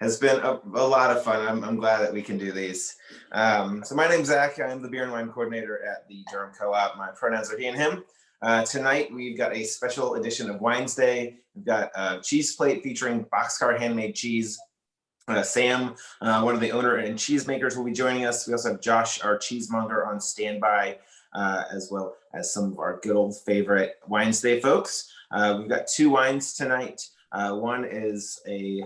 Has been a lot of fun. I'm glad that we can do these. So my name's Zach. I'm the beer and wine coordinator at the Durham Co-op. My pronouns are he and him. Tonight we've got a special edition of Wines Day. We've got a cheese plate featuring Boxcarr Handmade cheese. Sam, one of the owner and cheesemakers, will be joining us. We also have Josh, our cheesemonger, on standby, as well as some of our good old favorite Wines Day folks. We've got two wines tonight. One is a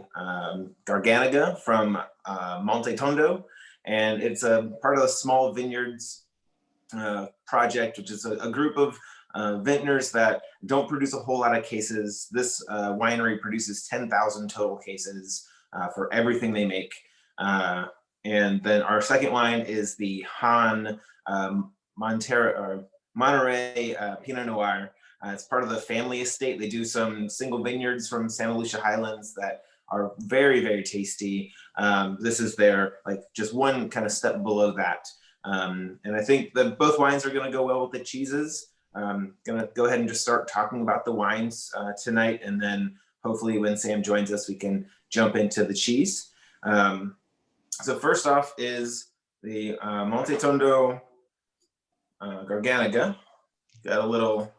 Garganega from Monte Tondo, and it's a part of the Small Vineyards project, which is a group of vintners that don't produce a whole lot of cases. This winery produces 10,000 total cases for everything they make. And then our second wine is the Hahn Monterey Pinot Noir. It's part of the family estate. They do some single vineyards from Santa Lucia Highlands that are very, very tasty. This is their, like, just one kind of step below that. And I think that both wines are gonna go well with the cheeses. Gonna go ahead and just start talking about the wines tonight, and then hopefully when Sam joins us, we can jump into the cheese. So first off is the Monte Tondo Garganega. Got a little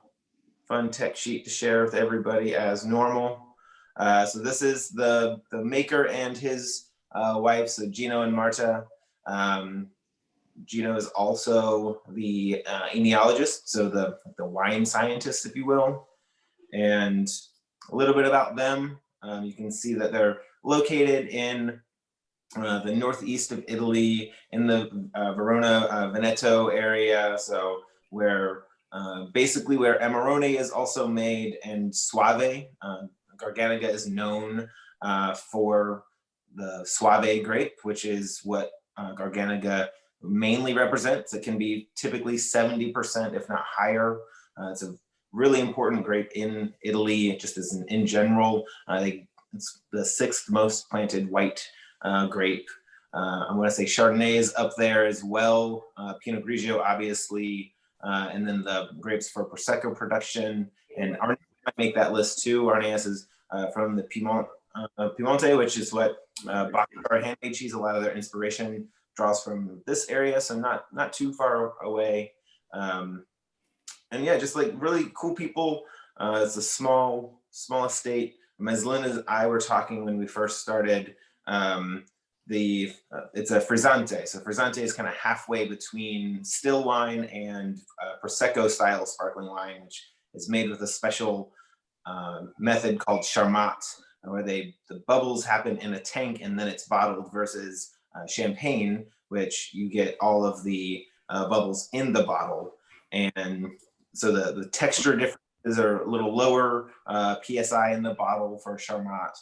fun tech sheet to share with everybody as normal. So this is the maker and his wife, so Gino and Marta. Gino is also the enologist, so the wine scientist, if you will. And a little bit about them. You can see that they're located in the northeast of Italy, in the Verona Veneto area, so where basically where Amarone is also made, and Soave. Garganega is known for the Soave grape, which is what Garganega mainly represents. It can be typically 70%, if not higher. It's a really important grape in Italy, just as in general. I think it's the 6th most planted white grape. I want to say Chardonnay is up there as well. Pinot Grigio, obviously. And then the grapes for Prosecco production, and Arnaz might make that list too. Arnaz is from the Piemonte, which is what Boxcarr Handmade cheese, a lot of their inspiration draws from this area, so not too far away. And yeah, just like really cool people. It's a small estate. As Lynn and I were talking when we first started, it's a frizzante. So frizzante is kind of halfway between still wine and Prosecco style sparkling wine, which is made with a special method called charmat, where the bubbles happen in a tank and then it's bottled, versus champagne, which you get all of the bubbles in the bottle. And so the texture differences are a little lower PSI in the bottle for charmat.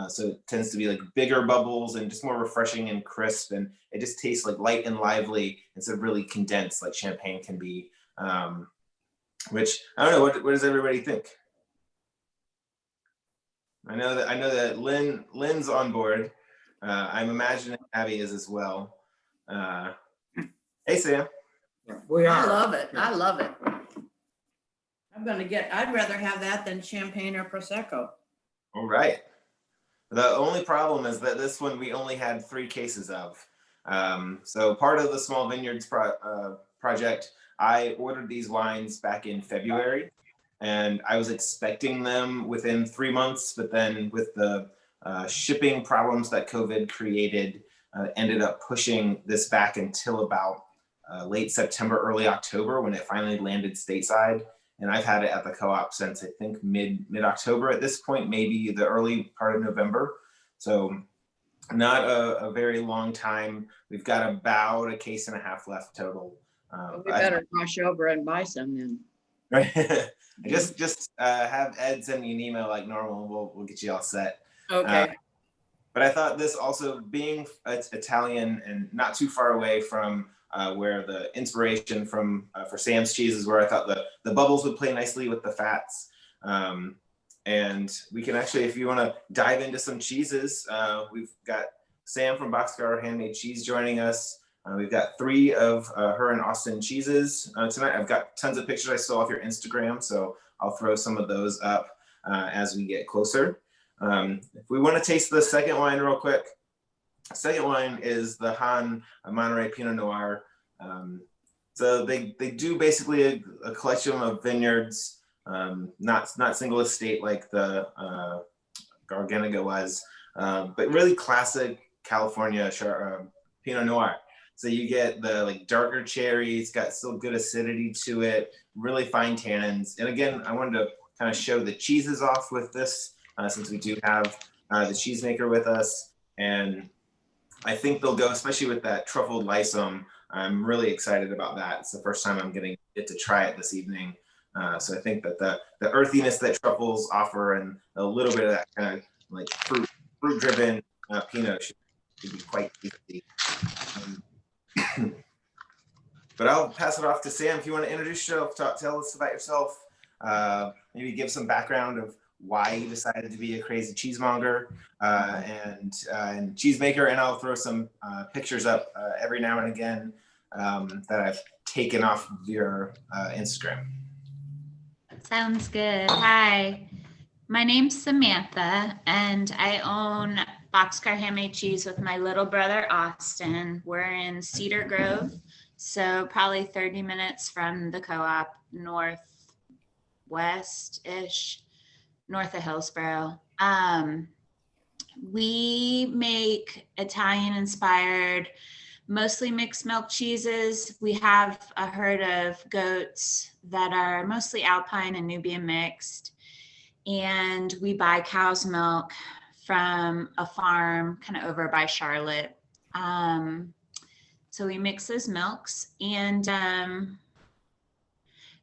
So it tends to be like bigger bubbles and just more refreshing and crisp, and it just tastes like light and lively instead of really condensed like champagne can be. Which I don't know. What does everybody think? I know that Lynn's on board. I'm imagining Abby is as well. Hey, Sam. We are. I love it. I love it. I'd rather have that than champagne or Prosecco. All right. The only problem is that this one we only had 3 cases of. So part of the Small Vineyards project, I ordered these wines back in February, and I was expecting them within 3 months, but then with the shipping problems that COVID created, ended up pushing this back until about late September, early October, when it finally landed stateside. And I've had it at the co-op since I think mid-October at this point, maybe the early part of November. So not a very long time. We've got about a case and a half left total. We better rush over and buy some then. Right. just have Ed send me an email like normal, and we'll get you all set. Okay. But I thought this also, being Italian and not too far away from where the inspiration from for Sam's cheese is, where I thought the bubbles would play nicely with the fats. And we can actually, if you want to dive into some cheeses, we've got Sam from Boxcarr Handmade Cheese joining us. We've got 3 of her and Austin cheeses tonight. I've got tons of pictures I saw off your Instagram, so I'll throw some of those up as we get closer. If we want to taste the second wine real quick, second wine is the Hahn Monterey Pinot Noir. So they do basically a collection of vineyards, not single estate like the Garganega was, but really classic California Pinot Noir. So you get the like darker cherry, it's got still good acidity to it, really fine tannins. And again, I wanted to kind of show the cheeses off with this, since we do have the cheesemaker with us. And I think they'll go, especially with that truffled lysome. I'm really excited about that. It's the first time I'm getting to try it this evening. So I think that the earthiness that truffles offer and a little bit of that kind of like fruit-driven Pinot should be quite tasty. But I'll pass it off to Sam. If you want to introduce yourself, tell us about yourself, maybe give some background of why you decided to be a crazy cheesemonger and cheesemaker, and I'll throw some pictures up every now and again that I've taken off of your Instagram. Sounds good. Hi, my name's Samantha, and I own Boxcarr Handmade Cheese with my little brother, Austin. We're in Cedar Grove, so probably 30 minutes from the co-op, northwest-ish, north of Hillsboro. We make Italian-inspired, mostly mixed milk cheeses. We have a herd of goats that are mostly Alpine and Nubian mixed. And we buy cow's milk from a farm kind of over by Charlotte. So we mix those milks. And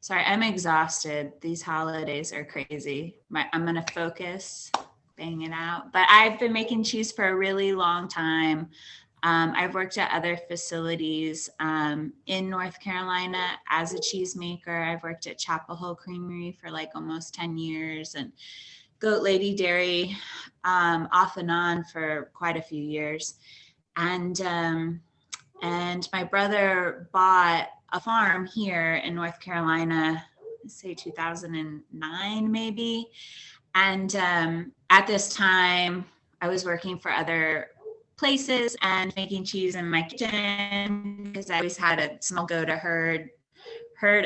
sorry, I'm exhausted. These holidays are crazy. I'm going to focus, bang it out. But I've been making cheese for a really long time. I've worked at other facilities in North Carolina as a cheesemaker. I've worked at Chapel Hill Creamery for like almost 10 years and Goat Lady Dairy off and on for quite a few years. And my brother bought a farm here in North Carolina, say 2009 maybe. And at this time, I was working for other places and making cheese in my kitchen because I always had a small goat herd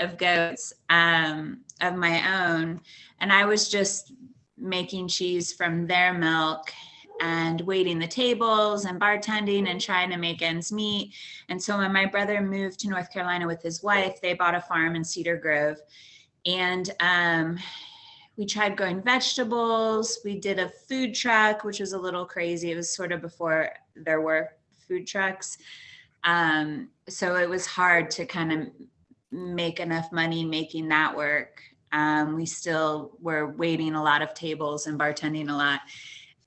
of goats of my own. And I was just making cheese from their milk and waiting the tables and bartending and trying to make ends meet. And so when my brother moved to North Carolina with his wife, they bought a farm in Cedar Grove. And we tried growing vegetables. We did a food truck, which was a little crazy. It was sort of before there were food trucks. So it was hard to kind of make enough money making that work. We still were waiting a lot of tables and bartending a lot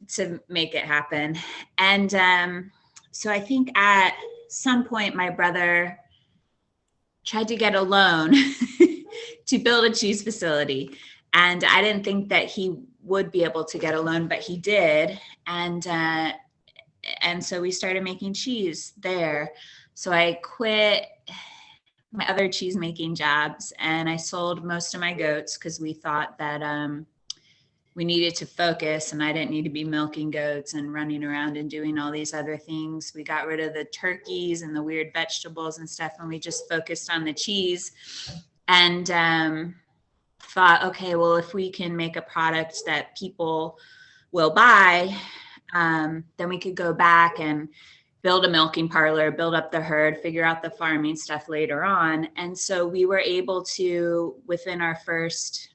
to make it happen. And so I think at some point my brother tried to get a loan to build a cheese facility. And I didn't think that he would be able to get a loan, but he did. And so we started making cheese there. So I quit my other cheese making jobs and I sold most of my goats because we thought that we needed to focus and I didn't need to be milking goats and running around and doing all these other things. We got rid of the turkeys and the weird vegetables and stuff, and we just focused on the cheese and thought, okay, well, if we can make a product that people will buy, then we could go back and build a milking parlor, build up the herd, figure out the farming stuff later on. And so we were able to, within our first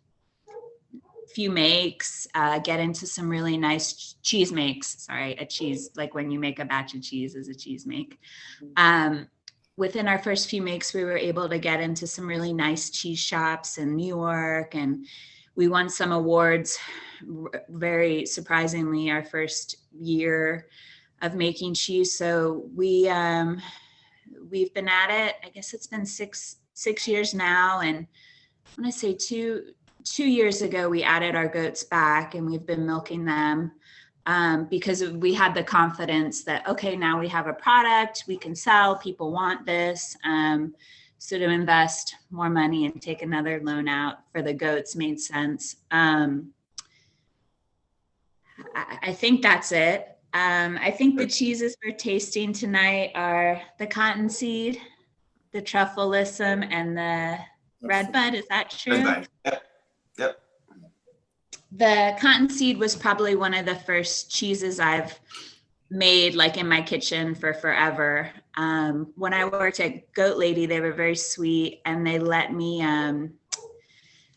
few makes, get into some really nice cheese makes. Sorry, a cheese, like when you make a batch of cheese is a cheese make. Within our first few makes, we were able to get into some really nice cheese shops in New York, and we won some awards. Very surprisingly, our first year of making cheese. So we've been at it. I guess it's been six years now, and I want to say two years ago we added our goats back, and we've been milking them. Because we had the confidence that, okay, now we have a product we can sell, people want this. So to invest more money and take another loan out for the goats made sense. I think that's it. I think the cheeses we're tasting tonight are the cottonseed, the truffleism, and the redbud. Is that true? Goodbye. Yep. Yep. The cottonseed was probably one of the first cheeses I've made like in my kitchen for forever. When I worked at Goat Lady, they were very sweet and they let me,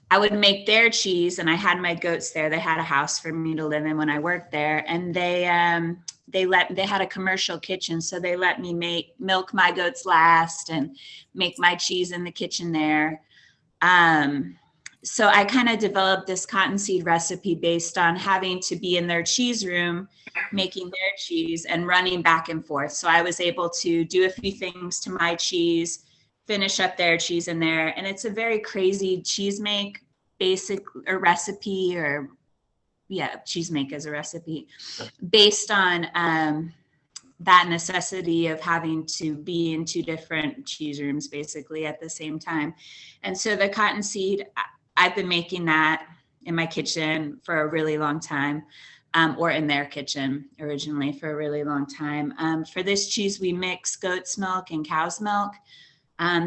I would make their cheese, and I had my goats there. They had a house for me to live in when I worked there, and they had a commercial kitchen, so they let me milk my goats last and make my cheese in the kitchen there. So I kind of developed this cottonseed recipe based on having to be in their cheese room, making their cheese and running back and forth. So I was able to do a few things to my cheese, finish up their cheese in there. And it's a very crazy cheese make basic or recipe, or cheese make as a recipe based on that necessity of having to be in two different cheese rooms basically at the same time. And so the cottonseed, I've been making that in my kitchen for a really long time, or in their kitchen originally for a really long time. For this cheese, we mix goat's milk and cow's milk.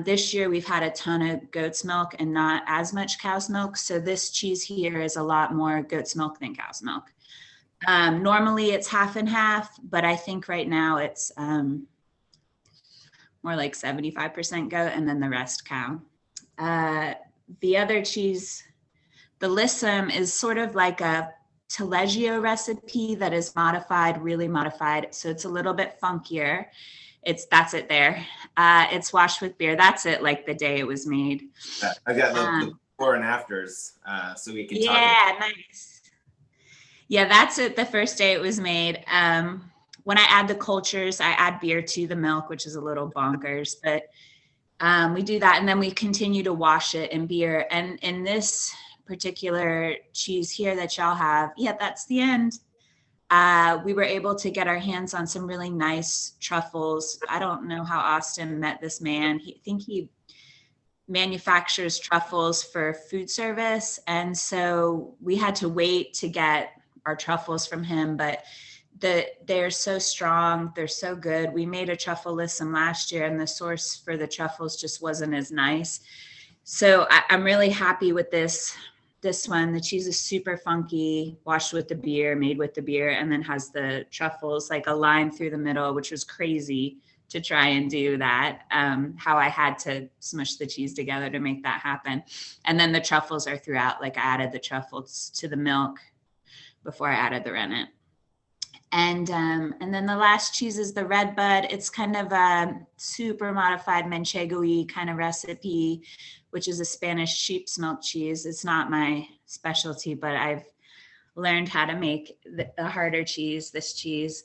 This year we've had a ton of goat's milk and not as much cow's milk. So this cheese here is a lot more goat's milk than cow's milk. Normally it's half and half, but I think right now it's more like 75% goat and then the rest cow. The other cheese, the Lissam, is sort of like a Taleggio recipe that is modified, really modified. So it's a little bit funkier. That's it there. It's washed with beer. That's it, like the day it was made. I got the before and afters, so we can talk. Yeah, nice. Yeah, that's it. The first day it was made. When I add the cultures, I add beer to the milk, which is a little bonkers, but we do that. And then we continue to wash it in beer. And in this particular cheese here that y'all have, that's the end. We were able to get our hands on some really nice truffles. I don't know how Austin met this man. I think he manufactures truffles for food service. And so we had to wait to get our truffles from him, but they're so strong. They're so good. We made a truffle lissam last year and the source for the truffles just wasn't as nice. So I'm really happy with this one. The cheese is super funky, washed with the beer, made with the beer, and then has the truffles like a line through the middle, which was crazy to try and do that. How I had to smush the cheese together to make that happen. And then the truffles are throughout, like I added the truffles to the milk before I added the rennet. And then the last cheese is the red bud. It's kind of a super modified manchego-y kind of recipe, which is a Spanish sheep's milk cheese. It's not my specialty, but I've learned how to make the harder cheese, this cheese.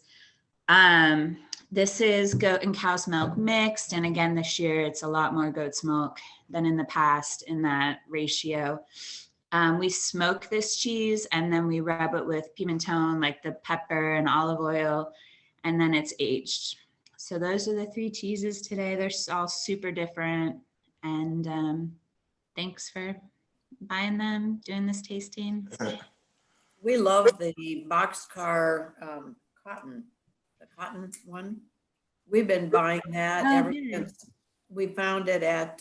This is goat and cow's milk mixed. And again, this year, it's a lot more goat's milk than in the past in that ratio. We smoke this cheese and then we rub it with pimenton, like the pepper and olive oil, and then it's aged. So those are the three cheeses today. They're all super different. And thanks for buying them, doing this tasting. We love the Boxcarr the cotton one. We've been buying that ever since we found it at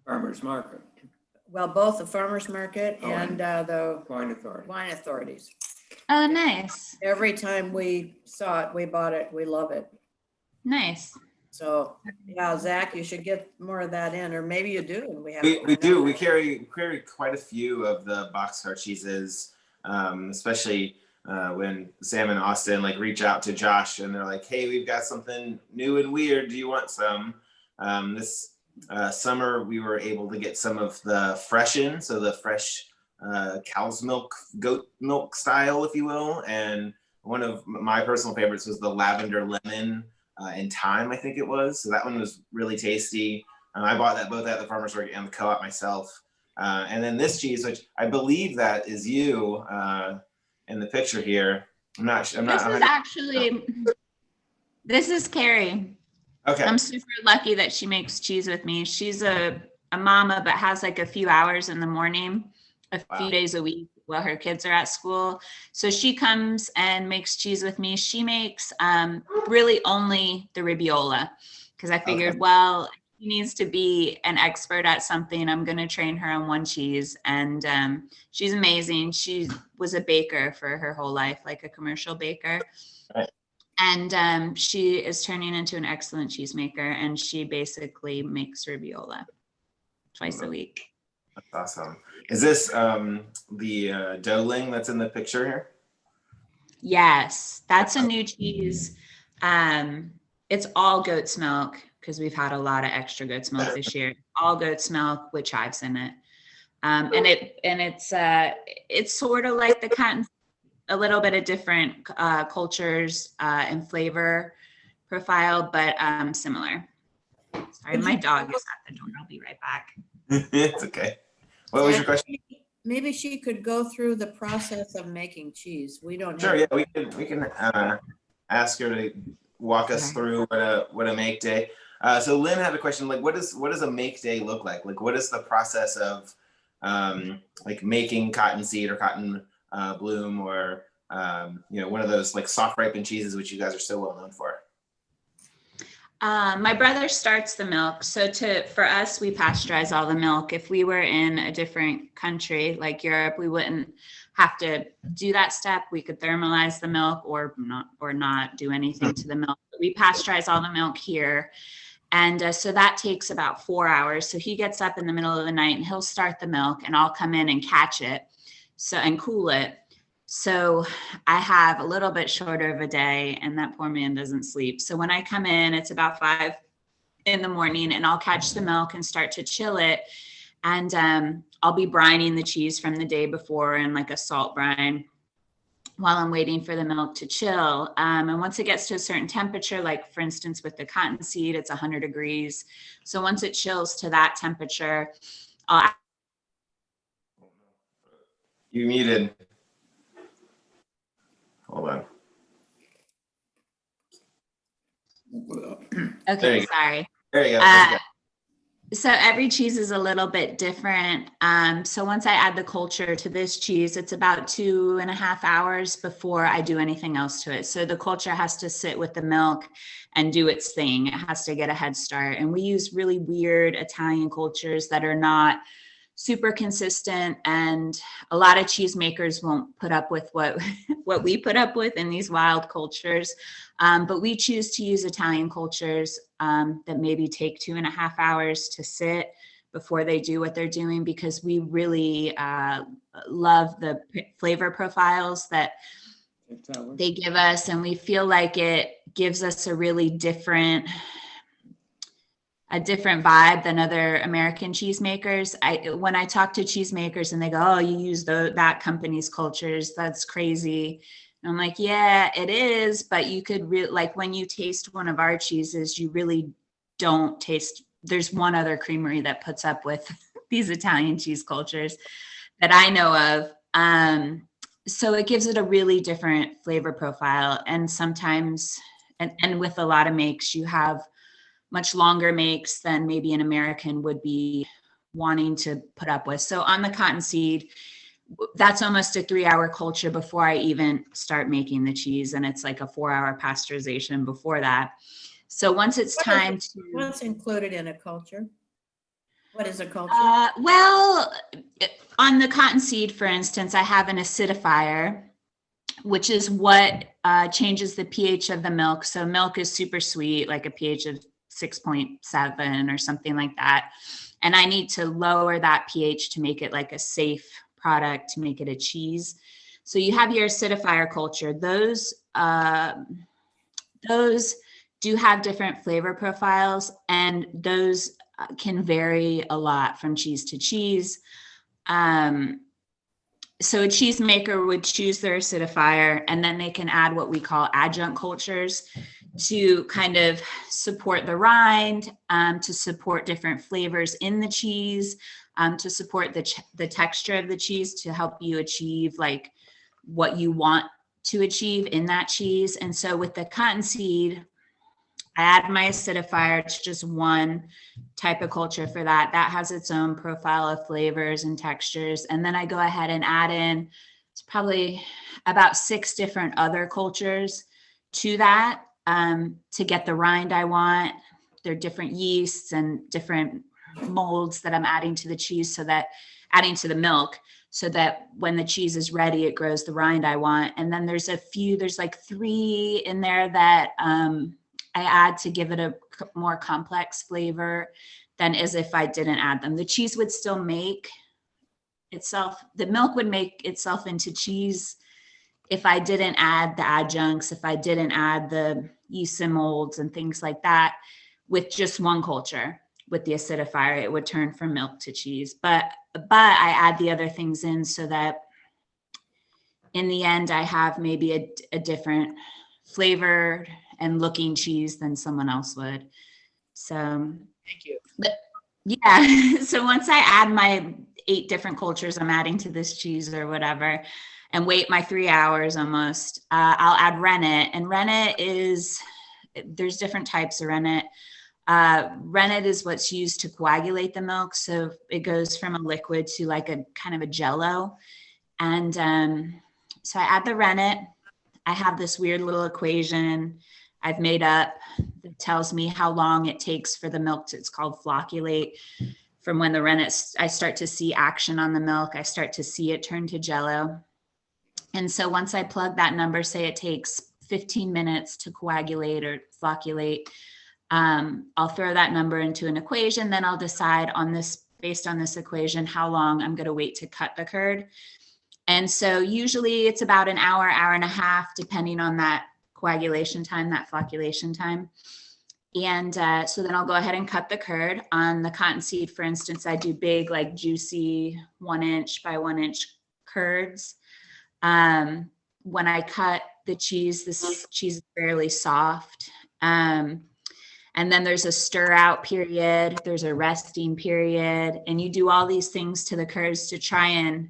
Farmers market, well, both the farmers market and the wine authority. wine authorities. Oh, nice. Every time we saw it, we bought it. We love it. Nice. So yeah, Zach, you should get more of that in, or maybe you do. And We do. We carry quite a few of the Boxcarr cheeses, especially when Sam and Austin like reach out to Josh and they're like, "Hey, we've got something new and weird. Do you want some?" This summer we were able to get some of the freshen, so the fresh cow's milk, goat milk style, if you will. And one of my personal favorites was the lavender lemon and thyme, I think it was. So that one was really tasty. I bought that both at the farmer's market and the co-op myself. And then this cheese, which I believe that is you in the picture here. This is Carrie. Okay. I'm super lucky that she makes cheese with me. She's a mama, but has like a few hours in the morning, a few days a week. while her kids are at school. So she comes and makes cheese with me. She makes really only the Ribiola, because I figured, well, she needs to be an expert at something. I'm going to train her on one cheese. And she's amazing. She was a baker for her whole life, like a commercial baker. Right. And she is turning into an excellent cheesemaker. And she basically makes Ribiola twice a week. That's awesome. Is this the Doling that's in the picture here? Yes, that's a new cheese. It's all goat's milk, because we've had a lot of extra goat's milk this year. All goat's milk with chives in it. And it's sort of like the cotton, a little bit of different cultures and flavor profile, but similar. Sorry, my dog is at the door. I'll be right back. It's okay. What was your question? Maybe she could go through the process of making cheese. We don't Sure. have. Yeah, we can ask her to walk us through what a make day. So Lynn had a question, like, what does a make day look like? Like, what is the process of like making cottonseed or cotton bloom, or one of those like soft ripened cheeses which you guys are so well known for? My brother starts the milk. So for us, we pasteurize all the milk. If we were in a different country like Europe, we wouldn't have to do that step. We could thermalize the milk or not do anything to the milk. But we pasteurize all the milk here. And so that takes about 4 hours. So he gets up in the middle of the night and he'll start the milk, and I'll come in and catch it and cool it. So I have a little bit shorter of a day, and that poor man doesn't sleep. So when I come in, it's about 5 in the morning, and I'll catch the milk and start to chill it. And I'll be brining the cheese from the day before in like a salt brine while I'm waiting for the milk to chill. And once it gets to a certain temperature, like for instance, with the cottonseed, it's 100 degrees. So once it chills to that temperature, You muted. Hold on. There okay, you go. sorry. There you go. So every cheese is a little bit different. So once I add the culture to this cheese, it's about 2.5 hours before I do anything else to it. So the culture has to sit with the milk and do its thing. It has to get a head start. And we use really weird Italian cultures that are not super consistent, and a lot of cheesemakers won't put up with what we put up with in these wild cultures. But we choose to use Italian cultures that maybe take 2.5 hours to sit before they do what they're doing, because we really love the flavor profiles that they give us, and we feel like it gives us a really different vibe than other American cheesemakers. When I talk to cheesemakers and they go, "Oh, you use that company's cultures, that's crazy." And I'm like, yeah, it is, but you could like when you taste one of our cheeses, you really don't taste. There's one other creamery that puts up with these Italian cheese cultures that I know of. So it gives it a really different flavor profile. And sometimes, and with a lot of makes, you have much longer makes than maybe an American would be wanting to put up with. So on the cottonseed, that's almost a 3-hour culture before I even start making the cheese. And it's like a 4-hour pasteurization before that. So once it's time to... What's included in a culture? What is a culture? Well, on the cottonseed, for instance, I have an acidifier, which is what changes the pH of the milk. So milk is super sweet, like a pH of 6.7 or something like that. And I need to lower that pH to make it like a safe product, to make it a cheese. So you have your acidifier culture. Those do have different flavor profiles, and those can vary a lot from cheese to cheese. So a cheesemaker would choose their acidifier, and then they can add what we call adjunct cultures to kind of support the rind, to support different flavors in the cheese, to support the texture of the cheese, to help you achieve like what you want to achieve in that cheese. And so with the cottonseed, I add my acidifier. It's just one type of culture for that. That has its own profile of flavors and textures. And then I go ahead and add in, it's probably about 6 different other cultures to that to get the rind I want. There are different yeasts and different molds that I'm adding to the cheese, so that adding to the milk, so that when the cheese is ready, it grows the rind I want. And then there's like 3 in there that I add to give it a more complex flavor than as if I didn't add them. The cheese would still make itself, the milk would make itself into cheese if I didn't add the adjuncts, if I didn't add the yeast and molds and things like that. With just one culture, with the acidifier, it would turn from milk to cheese. But I add the other things in so that in the end, I have maybe a different flavor and looking cheese than someone else would. So Thank you. but yeah, so once I add my 8 different cultures I'm adding to this cheese or whatever, and wait my 3 hours almost, I'll add rennet. And rennet there's different types of rennet. Rennet is what's used to coagulate the milk. So it goes from a liquid to like a kind of a jello. And so I add the rennet. I have this weird little equation I've made up that tells me how long it takes for the milk to, it's called flocculate. From when the rennet, I start to see action on the milk, I start to see it turn to jello. And so once I plug that number, say it takes 15 minutes to coagulate or flocculate, I'll throw that number into an equation. Then I'll decide on this, based on this equation, how long I'm going to wait to cut the curd. And so usually it's about an hour, hour and a half, depending on that coagulation time, that flocculation time. And so then I'll go ahead and cut the curd. On the cottonseed, for instance, I do big, like juicy 1 inch by 1 inch curds. When I cut the cheese, this cheese is fairly soft. And then there's a stir out period, there's a resting period, and you do all these things to the curds to try and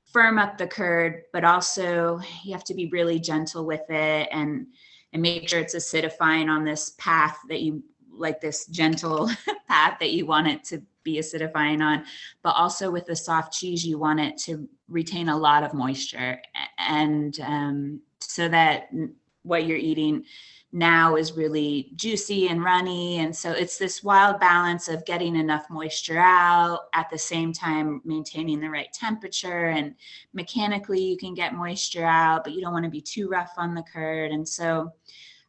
firm up the curd, but also you have to be really gentle with it and make sure it's acidifying on this path that you like, this gentle path that you want it to be acidifying on. But also with the soft cheese, you want it to retain a lot of moisture, and so that what you're eating now is really juicy and runny. And so it's this wild balance of getting enough moisture out at the same time maintaining the right temperature. And mechanically you can get moisture out, but you don't want to be too rough on the curd. And so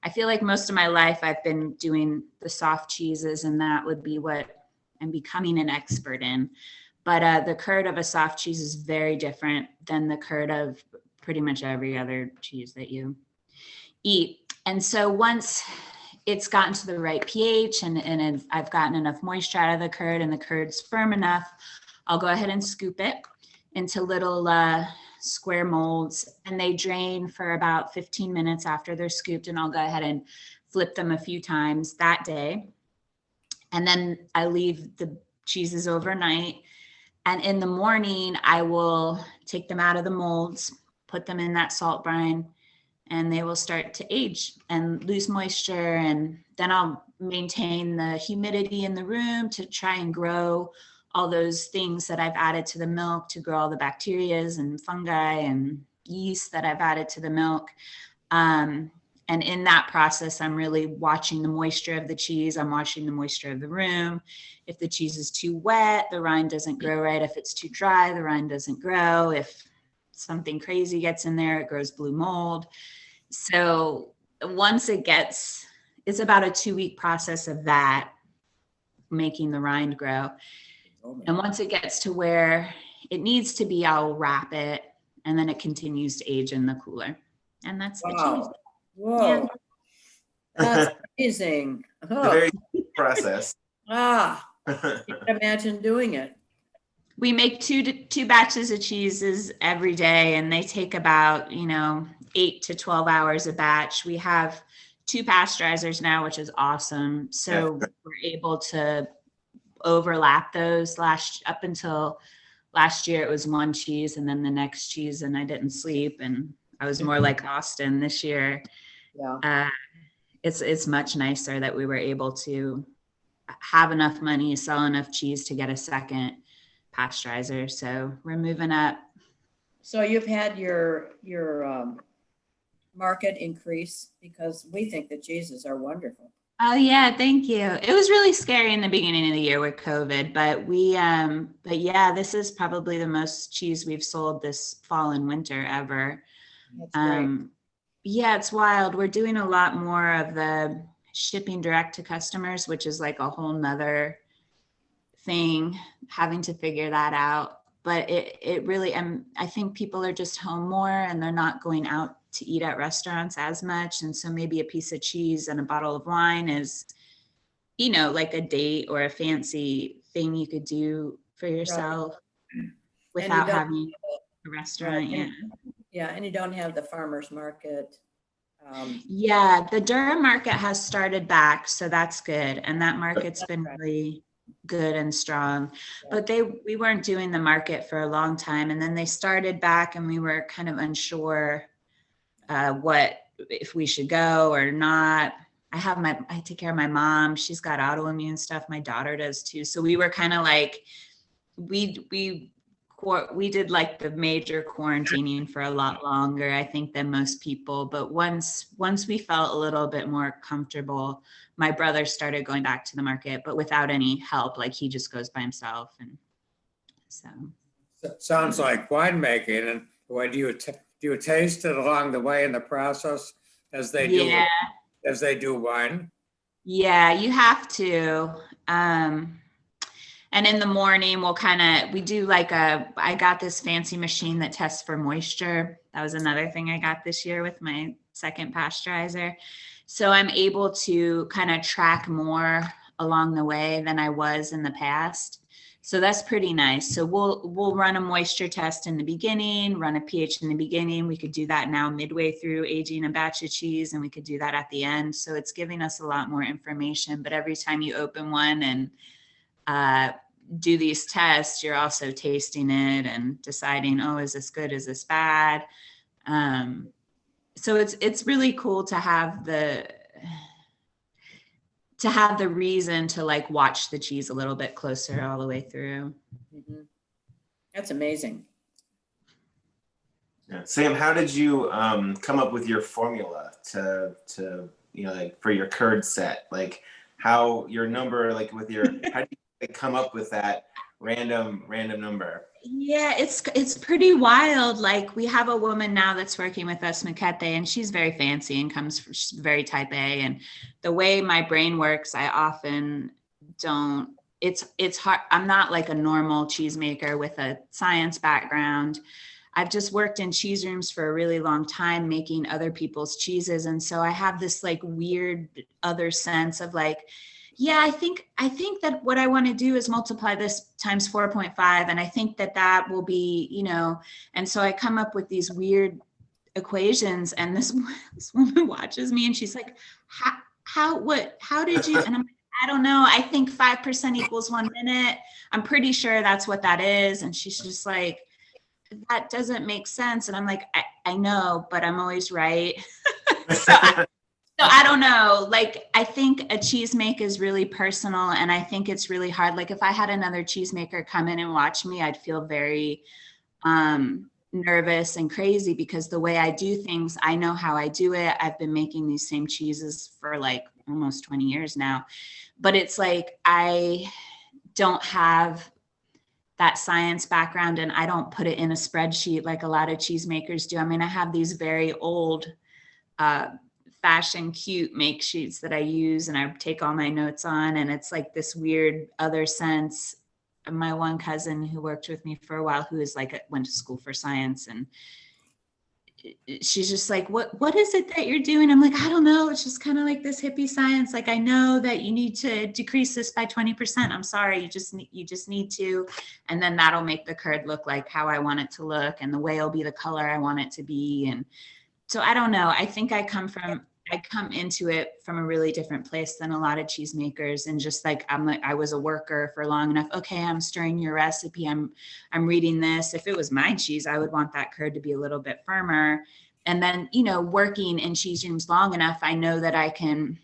I feel like most of my life I've been doing the soft cheeses, and that would be what I'm becoming an expert in. But the curd of a soft cheese is very different than the curd of pretty much every other cheese that you eat. And so once it's gotten to the right pH and I've gotten enough moisture out of the curd and the curd's firm enough, I'll go ahead and scoop it into little square molds, and they drain for about 15 minutes after they're scooped. And I'll go ahead and flip them a few times that day. And then I leave the cheeses overnight. And in the morning, I will take them out of the molds, put them in that salt brine, and they will start to age and lose moisture. And then I'll maintain the humidity in the room to try and grow all those things that I've added to the milk, to grow all the bacterias and fungi and yeast that I've added to the milk. And in that process, I'm really watching the moisture of the cheese. I'm watching the moisture of the room. If the cheese is too wet, the rind doesn't grow right. If it's too dry, the rind doesn't grow. If something crazy gets in there, it grows blue mold. So once it gets, it's about a 2-week process of that, making the rind grow. And once it gets to where it needs to be, I'll wrap it, and then it continues to age in the cooler. And that's the cheese. Whoa. Yeah. That's amazing. It's a Oh, very process. can't imagine doing it. We make two batches of cheeses every day, and they take about 8 to 12 hours a batch. We have 2 pasteurizers now, which is awesome. So we're able to overlap those. Up until last year, it was 1 cheese and then the next cheese, and I didn't sleep, and I was more like Austin this year. Yeah. it's much nicer that we were able to have enough money, sell enough cheese to get a second pasteurizer. So we're moving up. So you've had your market increase because we think the cheeses are wonderful. Oh yeah, thank you. It was really scary in the beginning of the year with COVID, but but yeah, this is probably the most cheese we've sold this fall and winter ever. That's great. Yeah, it's wild. We're doing a lot more of the shipping direct to customers, which is like a whole nother thing, having to figure that out. But it really, I think people are just home more and they're not going out to eat at restaurants as much. And so maybe a piece of cheese and a bottle of wine is, you know, like a date or a fancy thing you could do for yourself without having a restaurant. Right. Yeah, and you don't have the farmer's market. Yeah, the Durham market has started back, so that's good. And that market's been really good and strong. But we weren't doing the market for a long time. And then they started back and we were kind of unsure if we should go or not. I take care of my mom. She's got autoimmune stuff. My daughter does too. So we were kind of like, we did like the major quarantining for a lot longer, I think, than most people. But once we felt a little bit more comfortable, my brother started going back to the market, but without any help. Like he just goes by himself. And so. Sounds like winemaking. And what do you taste it along the way in the process as they do wine? Yeah, you have to. And in the morning, we do I got this fancy machine that tests for moisture. That was another thing I got this year with my second pasteurizer. So I'm able to kind of track more along the way than I was in the past. So that's pretty nice. So we'll run a moisture test in the beginning, run a pH in the beginning. We could do that now midway through aging a batch of cheese, and we could do that at the end. So it's giving us a lot more information. But every time you open one and do these tests, you're also tasting it and deciding, oh, is this good? Is this bad? So it's really cool to have the reason to like watch the cheese a little bit closer all the way through. Mm-hmm. That's amazing. Yeah. Sam, how did you come up with your formula to like for your curd set? Like how your number, like with your how do you come up with that random number? Yeah, it's pretty wild. Like we have a woman now that's working with us, Makete, and she's very fancy and she's very type A. And the way my brain works, I often don't, it's hard. I'm not like a normal cheesemaker with a science background. I've just worked in cheese rooms for a really long time making other people's cheeses. And so I have this like weird other sense of like, yeah, I think that what I want to do is multiply this times 4.5. And I think that will be, and so I come up with these weird equations, and this woman watches me and she's like, how did you? And I'm like, I don't know. I think 5% equals 1 minute. I'm pretty sure that's what that is. And she's just like, that doesn't make sense. And I'm like, I know, but I'm always right. So I don't know, like, I think a cheese make is really personal, and I think it's really hard. Like if I had another cheesemaker come in and watch me, I'd feel very nervous and crazy because the way I do things, I know how I do it. I've been making these same cheeses for like almost 20 years now, but it's like, I don't have that science background and I don't put it in a spreadsheet like a lot of cheesemakers do. I mean, I have these very old, fashion cute make sheets that I use and I take all my notes on, and it's like this weird other sense. My one cousin who worked with me for a while, who is like went to school for science, and she's just like, what is it that you're doing? I'm like, I don't know, it's just kind of like this hippie science. Like, I know that you need to decrease this by 20%. I'm sorry, you just need to, and then that'll make the curd look like how I want it to look, and the whey will be the color I want it to be. And so I don't know, I think I come into it from a really different place than a lot of cheesemakers, and just like, I was a worker for long enough. Okay, I'm stirring your recipe. I'm reading this. If it was my cheese, I would want that curd to be a little bit firmer. And then, you know, working in cheese rooms long enough, I know that I can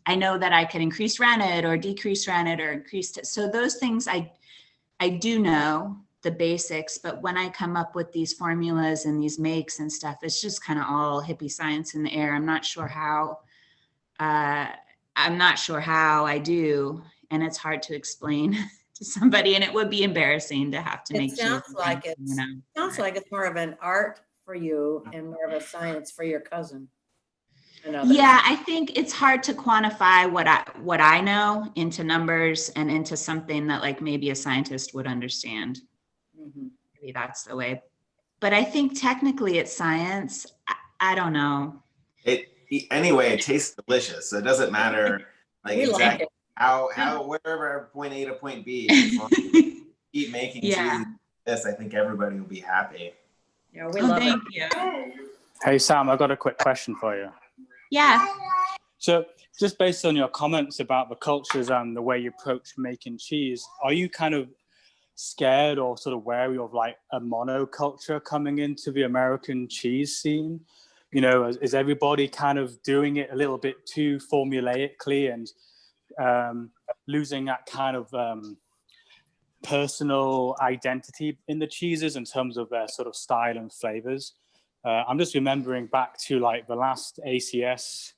increase rennet or decrease rennet or increase it. So those things I do know the basics, but when I come up with these formulas and these makes and stuff, it's just kind of all hippie science in the air. I'm not sure how I do, and it's hard to explain to somebody, and it would be embarrassing to have to make It sounds cheese, like you know. sounds like it's more of an art for you and more of a science for your cousin. and others. Yeah, I think it's hard to quantify what I know into numbers and into something that like maybe a scientist would understand. Mhm. Maybe that's the way. But I think technically it's science. I don't know. Anyway, it tastes delicious. So it doesn't matter like We like exactly it. how wherever point A to point B. As long as you keep making Yeah. cheese. This, I think everybody will be happy. Yeah, we Oh, love it. thank you. Hey, Sam, I've got a quick question for you. Yeah. So just based on your comments about the cultures and the way you approach making cheese, are you kind of scared or sort of wary of like a monoculture coming into the American cheese scene? You know, is everybody kind of doing it a little bit too formulaically and losing that kind of personal identity in the cheeses in terms of their sort of style and flavors? I'm just remembering back to like the last ACS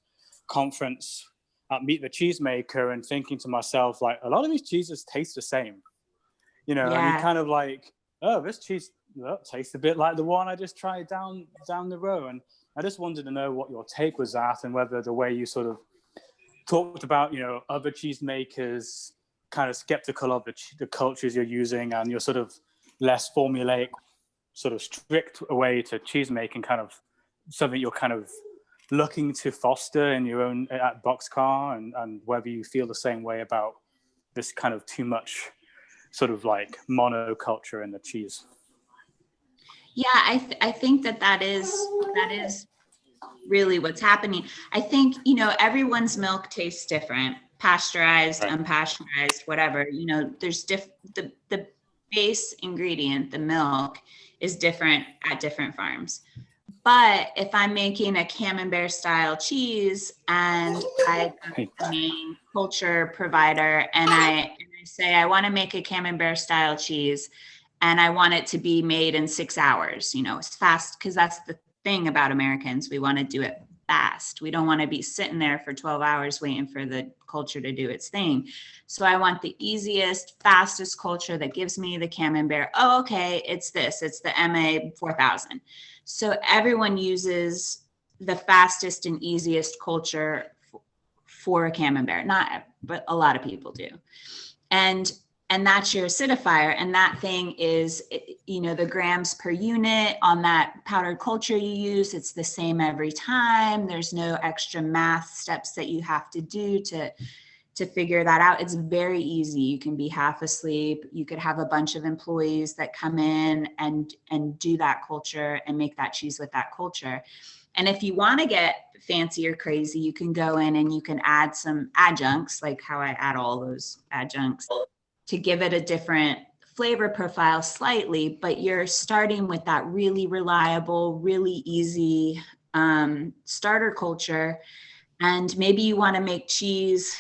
conference at Meet the Cheesemaker and thinking to myself, like, a lot of these cheeses taste the same, you know, and you kind of like, oh, this cheese tastes a bit like the one I just tried down the road. And I just wanted to know what your take was at and whether the way you sort of talked about, you know, other cheesemakers kind of skeptical of the cultures you're using and your sort of less formulaic, sort of strict way to cheese making, kind of something you're kind of looking to foster in your own at Boxcarr, and whether you feel the same way about this kind of too much sort of like monoculture in the cheese. Yeah, I think that is really what's happening. I think, you know, everyone's milk tastes different, pasteurized, Right. unpasteurized, whatever. You know, there's the base ingredient, the milk, is different at different farms. But if I'm making a Camembert style cheese and I'm the main culture provider and I say I want to make a Camembert style cheese and I want it to be made in 6 hours, you know, it's fast, because that's the thing about Americans. We want to do it fast. We don't want to be sitting there for 12 hours waiting for the culture to do its thing. So I want the easiest, fastest culture that gives me the Camembert. Oh, okay, it's this. It's the MA 4000. So everyone uses the fastest and easiest culture for a Camembert. Not, but a lot of people do. And that's your acidifier. And that thing is, you know, the grams per unit on that powdered culture you use, it's the same every time. There's no extra math steps that you have to do to figure that out. It's very easy. You can be half asleep. You could have a bunch of employees that come in and do that culture and make that cheese with that culture. And if you want to get fancy or crazy, you can go in and you can add some adjuncts, like how I add all those adjuncts, to give it a different flavor profile slightly, but you're starting with that really reliable, really easy starter culture. And maybe you want to make cheese,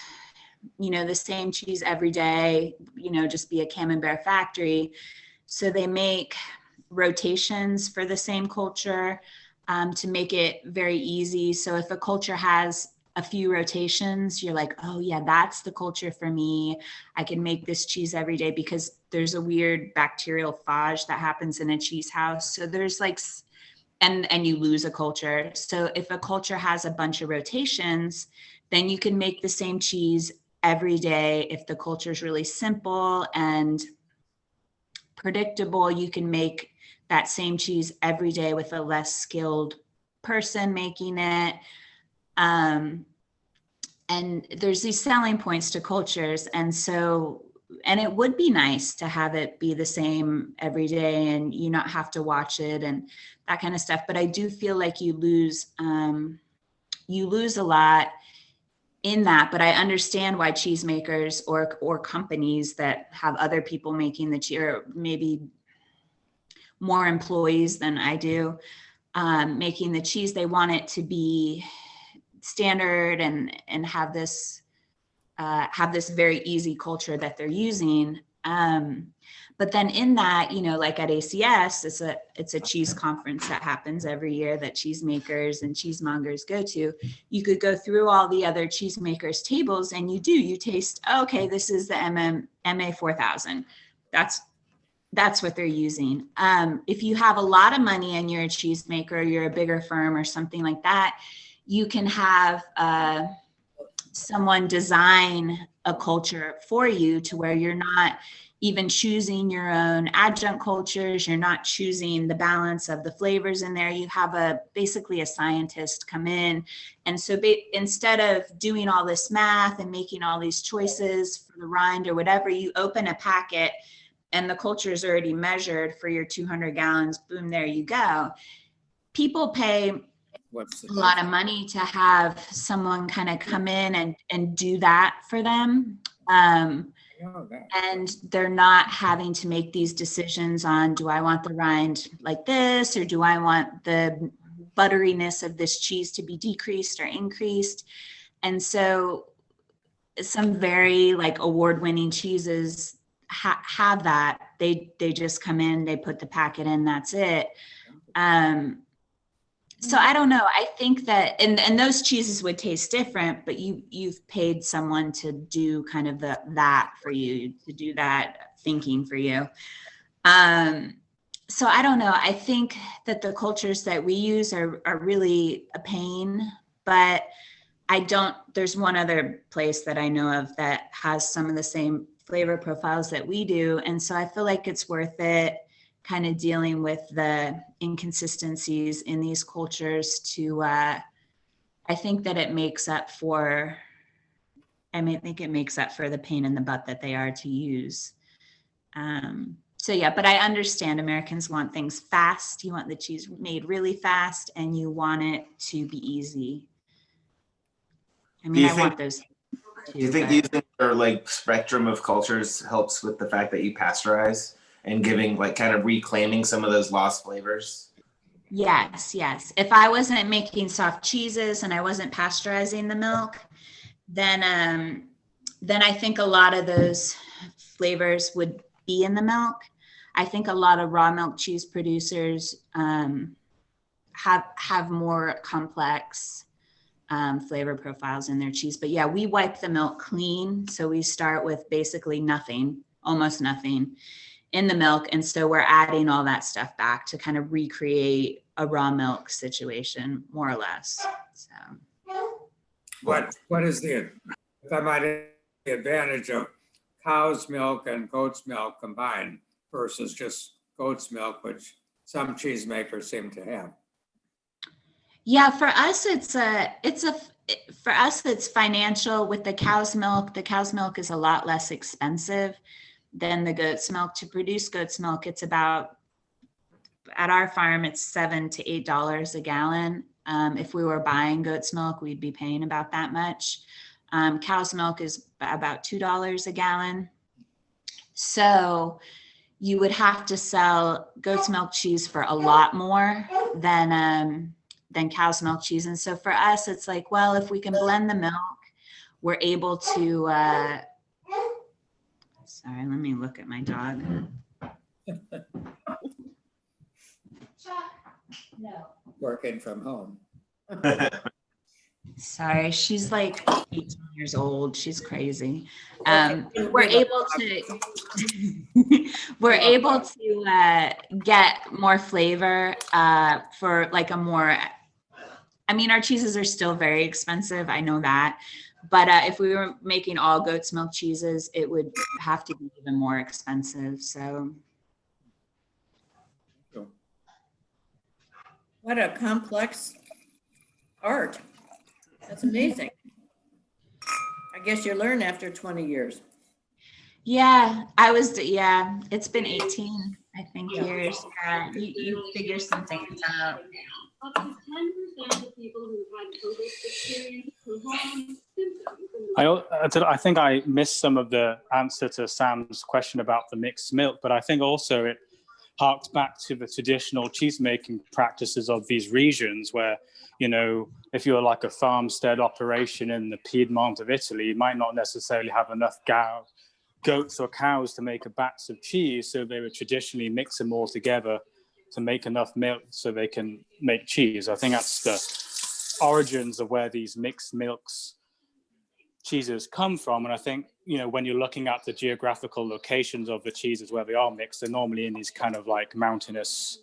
you know, the same cheese every day, you know, just be a Camembert factory. So they make rotations for the same culture to make it very easy. So if a culture has a few rotations, you're like, oh yeah, that's the culture for me. I can make this cheese every day, because there's a weird bacterial phage that happens in a cheese house. So there's like, and you lose a culture. So if a culture has a bunch of rotations, then you can make the same cheese every day. If the culture is really simple and predictable, you can make that same cheese every day with a less skilled person making it. And there's these selling points to cultures. And so, and it would be nice to have it be the same every day and you not have to watch it and that kind of stuff. But I do feel like you lose a lot in that. But I understand why cheesemakers or companies that have other people making the cheese, or maybe more employees than I do, making the cheese. They want it to be standard and have this very easy culture that they're using. But then in that, you know, like at ACS, it's a cheese conference that happens every year that cheesemakers and cheesemongers go to. You could go through all the other cheesemakers tables and you taste, okay, this is the MA 4000. That's what they're using. If you have a lot of money and you're a cheesemaker, you're a bigger firm or something like that, you can have someone design a culture for you to where you're not even choosing your own adjunct cultures. You're not choosing the balance of the flavors in there. You have basically a scientist come in. And so instead of doing all this math and making all these choices for the rind or whatever, you open a packet and the culture is already measured for your 200 gallons. Boom, there you go. People pay a lot of money to have someone kind of come in and do that for them. And they're not having to make these decisions on, do I want the rind like this, or do I want the butteriness of this cheese to be decreased or increased? And so some very like award-winning cheeses have that. They just come in, they put the packet in, that's it. So I don't know. I think that, and those cheeses would taste different, but you've paid someone to do kind of that for you, to do that thinking for you. So I don't know. I think that the cultures that we use are really a pain, but there's one other place that I know of that has some of the same flavor profiles that we do. And so I feel like it's worth it kind of dealing with the inconsistencies in these cultures to, I think that it makes up for, I think it makes up for the pain in the butt that they are to use. So yeah, but I understand Americans want things fast. You want the cheese made really fast and you want it to be easy. I mean, I want those too. Do you think using your like spectrum of cultures helps with the fact that you pasteurize and giving like kind of reclaiming some of those lost flavors? Yes. If I wasn't making soft cheeses and I wasn't pasteurizing the milk, then I think a lot of those flavors would be in the milk. I think a lot of raw milk cheese producers have more complex flavor profiles in their cheese. But yeah, we wipe the milk clean. So we start with basically nothing, almost nothing in the milk. And so we're adding all that stuff back to kind of recreate a raw milk situation, more or less. So what is the, if I might add, the advantage of cow's milk and goat's milk combined versus just goat's milk, which some cheesemakers seem to have? Yeah, for us, for us, it's financial. With the cow's milk is a lot less expensive than the goat's milk. To produce goat's milk, it's about, at our farm, it's $7 to $8 a gallon. If we were buying goat's milk, we'd be paying about that much. Cow's milk is about $2 a gallon. So you would have to sell goat's milk cheese for a lot more than cow's milk cheese. And so for us, it's like, well, if we can blend the milk, we're able to, sorry, let me look at my dog. No. Working from home. Sorry, she's like 18 years old. She's crazy. We're able to get more flavor for like a more, I mean, our cheeses are still very expensive. I know that. But if we were making all goat's milk cheeses, it would have to be even more expensive. So. What a complex art. That's amazing. I guess you learn after 20 years. Yeah, it's been 18, I think, years. You figure some things out. Up to 10% of people who had COVID experience prolonged symptoms. I think I missed some of the answer to Sam's question about the mixed milk, but I think also harked back to the traditional cheesemaking practices of these regions where, you know, if you're like a farmstead operation in the Piedmont of Italy, you might not necessarily have enough goats or cows to make a batch of cheese. So they would traditionally mix them all together to make enough milk so they can make cheese. I think that's the origins of where these mixed milks cheeses come from. And I think, you know, when you're looking at the geographical locations of the cheeses where they are mixed, they're normally in these kind of like mountainous,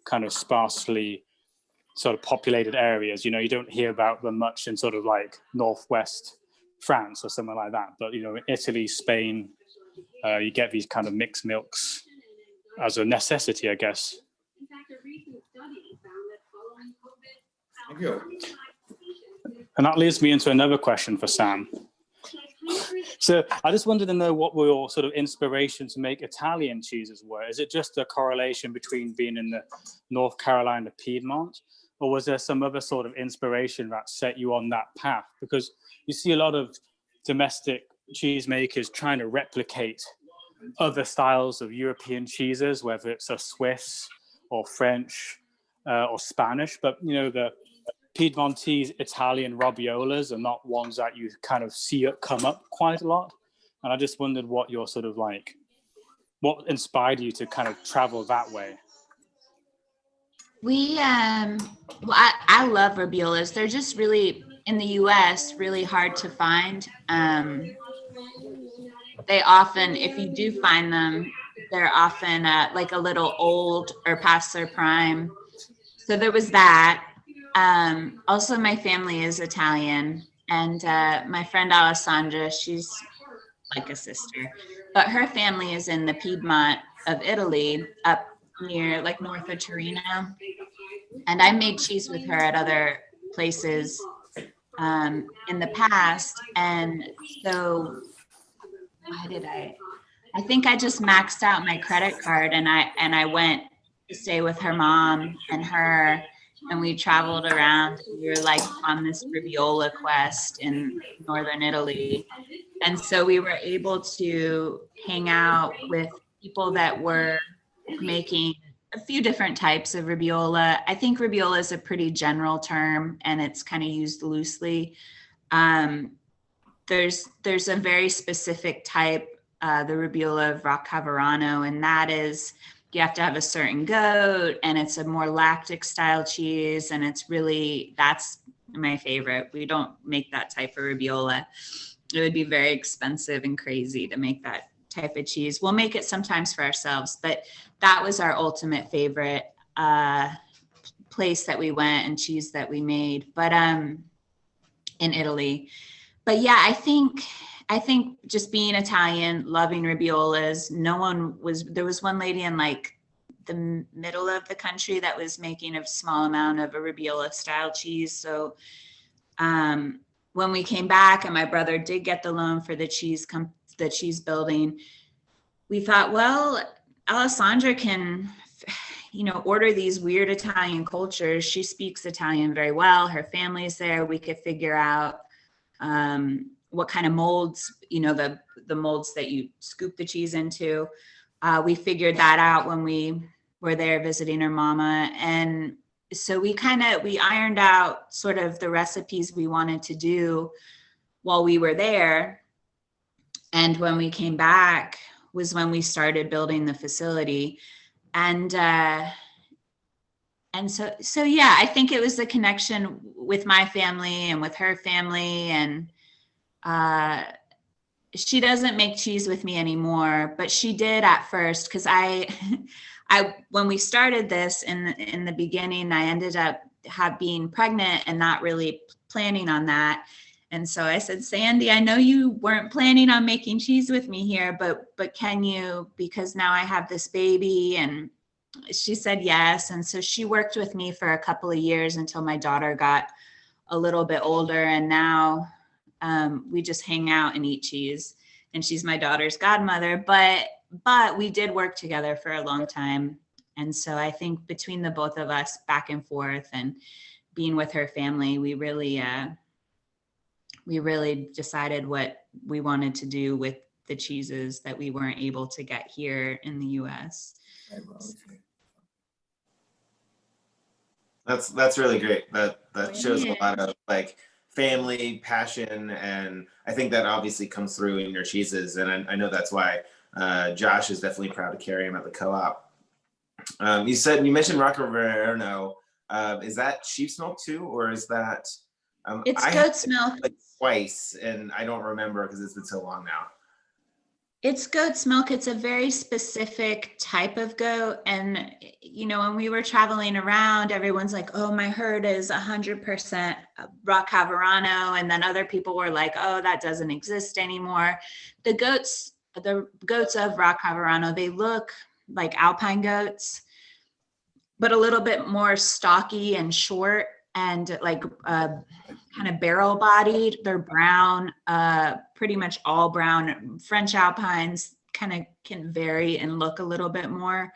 kind of sparsely sort of populated areas. You know, you don't hear about them much in sort of like northwest France or something like that. But, you know, in Italy, Spain, you get these kind of mixed milks as a necessity, I guess. In fact, a recent study found that following COVID, Thank you. And that leads me into another question for Sam. So I just wanted to know what your sort of inspiration to make Italian cheeses were. Is it just a correlation between being in the North Carolina Piedmont, or was there some other sort of inspiration that set you on that path? Because you see a lot of domestic cheesemakers trying to replicate other styles of European cheeses, whether it's a Swiss or French or Spanish, but you know, the Piedmontese Italian raviolas are not ones that you kind of see come up quite a lot. And I just wondered what your sort of like, what inspired you to kind of travel that way? We, well, I love raviolas. They're just really, in the US, really hard to find. They often, if you do find them, they're often like a little old or past their prime. So there was that. Also, my family is Italian, and my friend Alessandra, she's like a sister, but her family is in the Piedmont of Italy, up near like north of Torino. And I made cheese with her at other places in the past. And so why did I think I just maxed out my credit card, and I went to stay with her mom and her, and we traveled around. We were like on this raviola quest in northern Italy. And so we were able to hang out with people that were making a few different types of raviola. I think raviola is a pretty general term, and it's kind of used loosely. There's a very specific type, the raviola of Roccaverano, and that is, you have to have a certain goat, and it's a more lactic style cheese, and it's really, that's my favorite. We don't make that type of raviola. It would be very expensive and crazy to make that type of cheese. We'll make it sometimes for ourselves, but that was our ultimate favorite place that we went and cheese that we made, but in Italy. But yeah, I think just being Italian, loving raviolas, there was one lady in like the middle of the country that was making a small amount of a raviola style cheese. So when we came back and my brother did get the loan for the cheese building, we thought, well, Alessandra can, order these weird Italian cultures. She speaks Italian very well. Her family's there. We could figure out what kind of molds, the molds that you scoop the cheese into. We figured that out when we were there visiting her mama. And so we ironed out sort of the recipes we wanted to do while we were there. And when we came back was when we started building the facility. And so yeah, I think it was the connection with my family and with her family. And she doesn't make cheese with me anymore, but she did at first, because when we started this in the beginning, I ended up being pregnant and not really planning on that. And so I said, Sandy, I know you weren't planning on making cheese with me here, but can you, because now I have this baby? And she said yes. And so she worked with me for a couple of years until my daughter got a little bit older. And now we just hang out and eat cheese. And she's my daughter's godmother, but we did work together for a long time. And so I think between the both of us, back and forth and being with her family, we really decided what we wanted to do with the cheeses that we weren't able to get here in the US. That's really great. That shows Yeah. a lot of like family passion, and I think that obviously comes through in your cheeses. And I know that's why Josh is definitely proud to carry him at the co-op. You mentioned Roccaverno. Is that sheep's milk too, or is that? It's I had goat's it, milk. like twice, and I don't remember because it's been so long now. It's goat's milk. It's a very specific type of goat. And, you know, when we were traveling around, everyone's like, oh, my herd is 100% Roccaverno. And then other people were like, oh, that doesn't exist anymore. The goats of Roccaverno, they look like Alpine goats, but a little bit more stocky and short and like kind of barrel bodied. They're brown, pretty much all brown. French Alpines kind of can vary and look a little bit more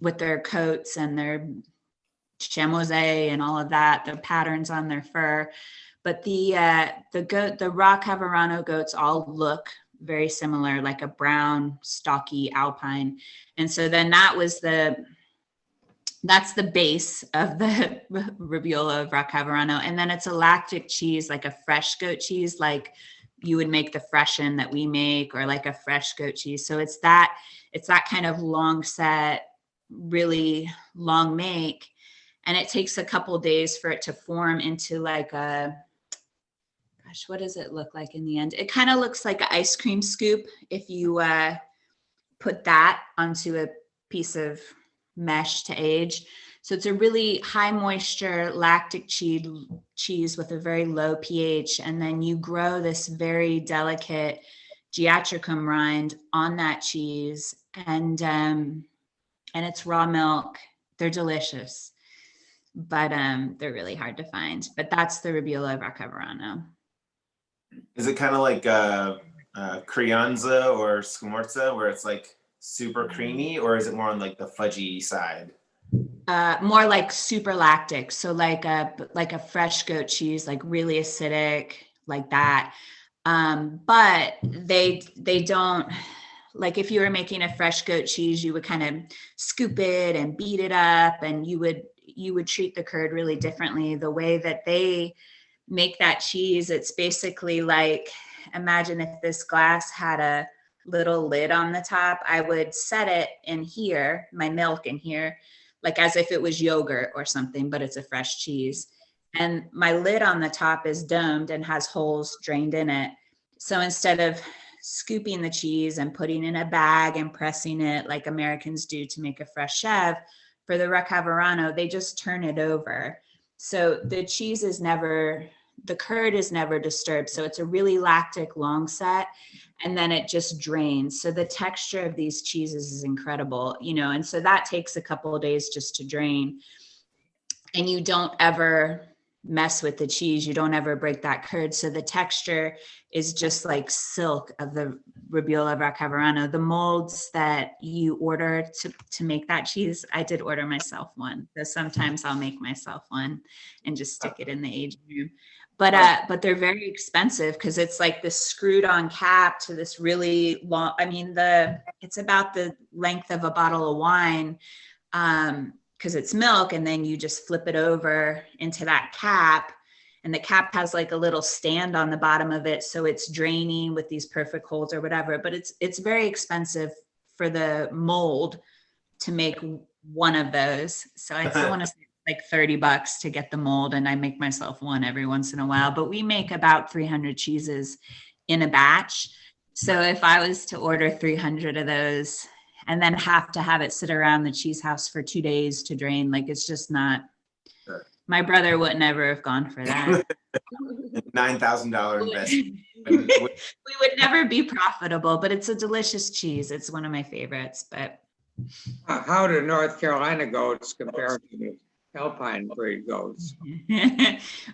with their coats and their chamois and all of that, the patterns on their fur. But the Roccaverno goats all look very similar, like a brown, stocky Alpine. And so then that's the base of the Rabiola of Roccaverno. And then it's a lactic cheese, like a fresh goat cheese, like you would make the freshen that we make, or like a fresh goat cheese. So it's that kind of long set, really long make. And it takes a couple days for it to form into like what does it look like in the end? It kind of looks like an ice cream scoop if you put that onto a piece of mesh to age. So it's a really high moisture lactic cheese with a very low pH. And then you grow this very delicate geatricum rind on that cheese. And it's raw milk. They're delicious, but they're really hard to find. But that's the Rabiola of Roccaverno. Is it kind of like Crianza or Scamorza, where it's like super creamy, or is it more on like the fudgy side? More like super lactic. So like a fresh goat cheese, like really acidic, like that. But they don't, like if you were making a fresh goat cheese, you would kind of scoop it and beat it up, and you would treat the curd really differently. The way that they make that cheese, it's basically like, imagine if this glass had a little lid on the top. I would set it in here, my milk in here, like as if it was yogurt or something, but it's a fresh cheese. And my lid on the top is domed and has holes drained in it. So instead of scooping the cheese and putting in a bag and pressing it like Americans do to make a fresh chev, for the Roccaverno, they just turn it over. So the cheese is never, the curd is never disturbed. So it's a really lactic long set, and then it just drains. So the texture of these cheeses is incredible, you know, and so that takes a couple of days just to drain. And you don't ever mess with the cheese. You don't ever break that curd. So the texture is just like silk of the Rabiola Roccaverno. The molds that you order to make that cheese, I did order myself one. So sometimes I'll make myself one and just stick it in the aging room. But they're very expensive because it's like this screwed on cap to this really long, I mean, it's about the length of a bottle of wine. Because it's milk, and then you just flip it over into that cap, and the cap has like a little stand on the bottom of it, so it's draining with these perfect holes or whatever. But it's very expensive for the mold to make one of those. So I still want to say like $30 to get the mold, and I make myself one every once in a while. But we make about 300 cheeses in a batch. So if I was to order 300 of those, and then have to have it sit around the cheese house for 2 days to drain, like it's just not, Sure. My brother would never have gone for that. $9,000 investment. We would never be profitable, but it's a delicious cheese. It's one of my favorites. But How do North Carolina goats compare to the Alpine breed goats?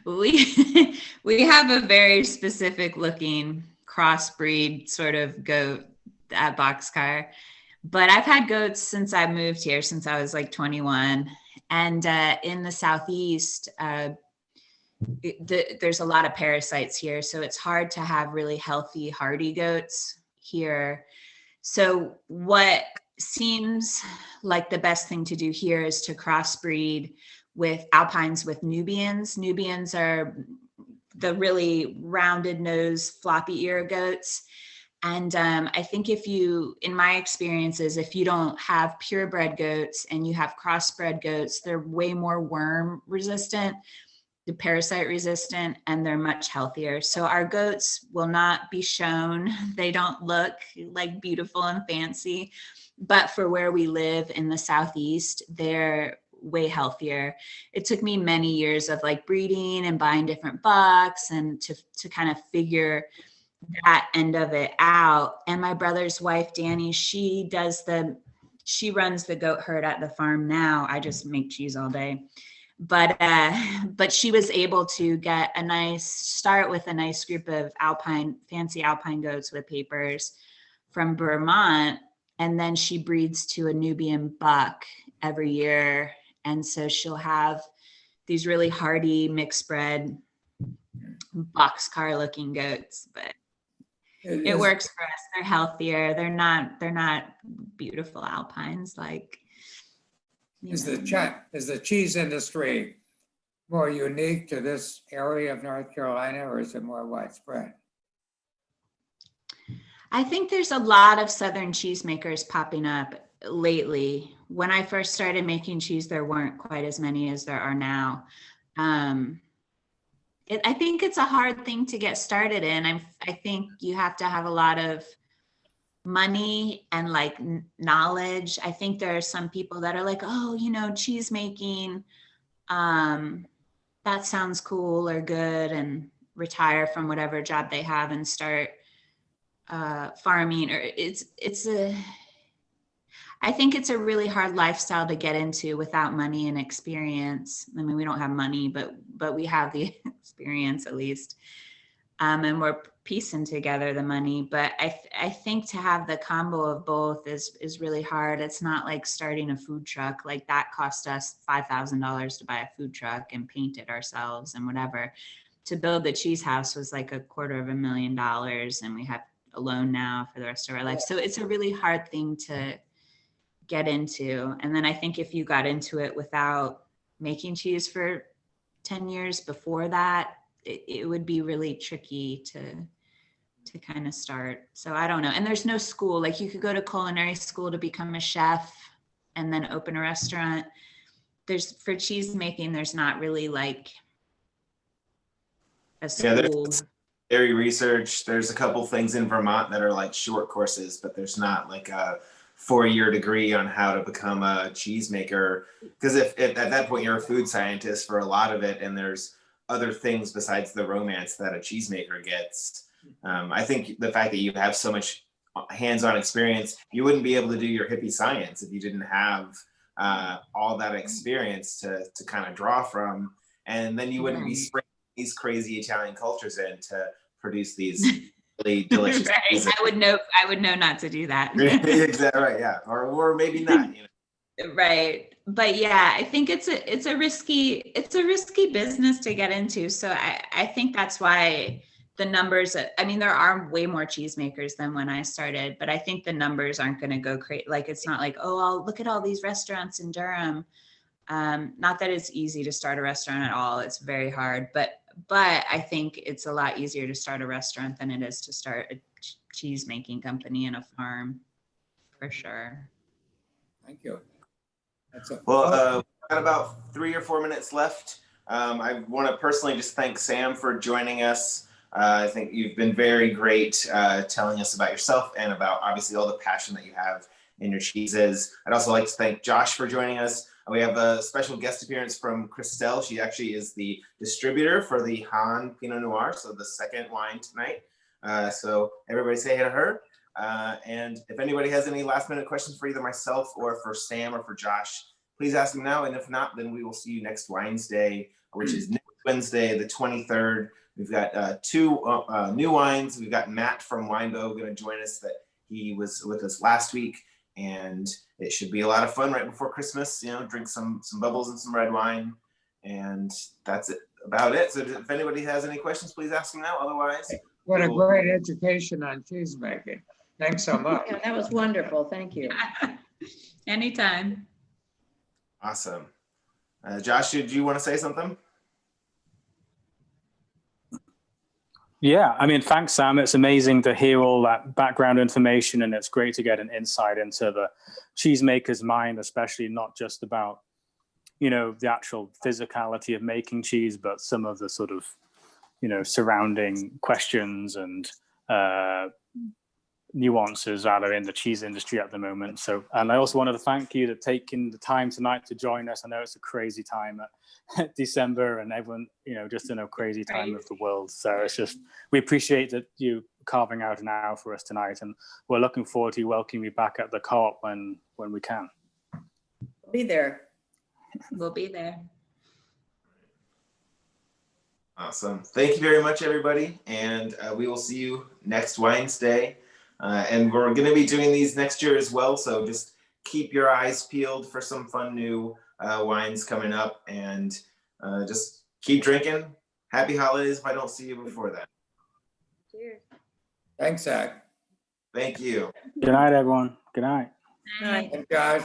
we have a very specific looking crossbreed sort of goat at Boxcarr. But I've had goats since I moved here, since I was like 21. And in the Southeast, there's a lot of parasites here, so it's hard to have really healthy, hardy goats here. So what seems like the best thing to do here is to crossbreed with Alpines with Nubians. Nubians are the really rounded nose, floppy ear goats. And I think in my experiences, if you don't have purebred goats and you have crossbred goats, they're way more worm resistant, the parasite resistant, and they're much healthier. So our goats will not be shown. They don't look like beautiful and fancy, but for where we live in the Southeast, they're way healthier. It took me many years of like breeding and buying different bucks and to kind of figure that end of it out. And my brother's wife, Danny, she runs the goat herd at the farm now. I just make cheese all day. But she was able to start with a nice group of fancy Alpine goats with papers from Vermont. And then she breeds to a Nubian buck every year. And so she'll have these really hardy mixed bred boxcar looking goats, but it works for us. They're healthier. They're not beautiful Alpines like. Is the cheese industry more unique to this area of North Carolina, or is it more widespread? I think there's a lot of Southern cheesemakers popping up lately. When I first started making cheese, there weren't quite as many as there are now. I think it's a hard thing to get started in. I think you have to have a lot of money and like knowledge. I think there are some people that are like, oh, cheese making, that sounds cool or good, and retire from whatever job they have and start farming. Or I think it's a really hard lifestyle to get into without money and experience. I mean, we don't have money, but we have the experience at least. And we're piecing together the money. But I think to have the combo of both is really hard. It's not like starting a food truck. Like that cost us $5,000 to buy a food truck and paint it ourselves and whatever. To build the cheese house was like $250,000, and we have a loan now for the rest of our life. So it's a really hard thing to get into. And then I think if you got into it without making cheese for 10 years before that, it would be really tricky to kind of start. So I don't know. And there's no school. Like you could go to culinary school to become a chef and then open a restaurant. For cheese making, there's not really like a school. Yeah, there's dairy research. There's a couple things in Vermont that are like short courses, but there's not like a 4-year degree on how to become a cheesemaker. Because if at that point you're a food scientist for a lot of it, and there's other things besides the romance that a cheesemaker gets. I think the fact that you have so much hands-on experience, you wouldn't be able to do your hippie science if you didn't have all that experience to kind of draw from. And then you wouldn't be spraying these crazy Italian cultures in to produce these really delicious. Right. I would know not to do that. Exactly right. Yeah. Or maybe not, Right. But yeah, I think it's a risky business to get into. So I think that's why the numbers, there are way more cheesemakers than when I started, but I think the numbers aren't going to go crazy. Like, it's not like, I'll look at all these restaurants in Durham. Not that it's easy to start a restaurant at all. It's very hard, but I think it's a lot easier to start a restaurant than it is to start a cheese making company in a farm, for sure. Thank you. Well, we've got about 3 or 4 minutes left. I want to personally just thank Sam for joining us. I think you've been very great telling us about yourself and about obviously all the passion that you have in your cheeses. I'd also like to thank Josh for joining us. We have a special guest appearance from Christelle. She actually is the distributor for the Hahn Pinot Noir, so the second wine tonight. So everybody say hey to her. And if anybody has any last minute questions for either myself or for Sam or for Josh, please ask them now. And if not, then we will see you next Wednesday, which is next Wednesday, the 23rd. We've got 2 new wines. We've got Matt from Winebow going to join us. That he was with us last week, and it should be a lot of fun right before Christmas. Drink some bubbles and some red wine, and that's it about it. So if anybody has any questions, please ask them now. Otherwise, What a Cool. great education on cheese making. Thanks so much. Yeah, that was wonderful. Thank you. Anytime. awesome. Josh, did you want to say something? Yeah, I mean, thanks, Sam. It's amazing to hear all that background information, and it's great to get an insight into the cheesemaker's mind, especially not just about, you know, the actual physicality of making cheese, but some of the sort of, you know, surrounding questions and nuances that are in the cheese industry at the moment. So, and I also wanted to thank you for taking the time tonight to join us. I know it's a crazy time at December, and everyone, you know, just in a crazy time of the world. So it's just, we appreciate that you carving out an hour for us tonight, and we're looking forward to welcoming you back at the co-op when we can. Be there. We'll be there. Awesome. Thank you very much, everybody. And we will see you next Wednesday. And we're going to be doing these next year as well. So just keep your eyes peeled for some fun new wines coming up, and just keep drinking. Happy holidays if I don't see you before that. Cheers. Thanks, Zach. Thank you. Good night, everyone. Good night. Night. And Josh.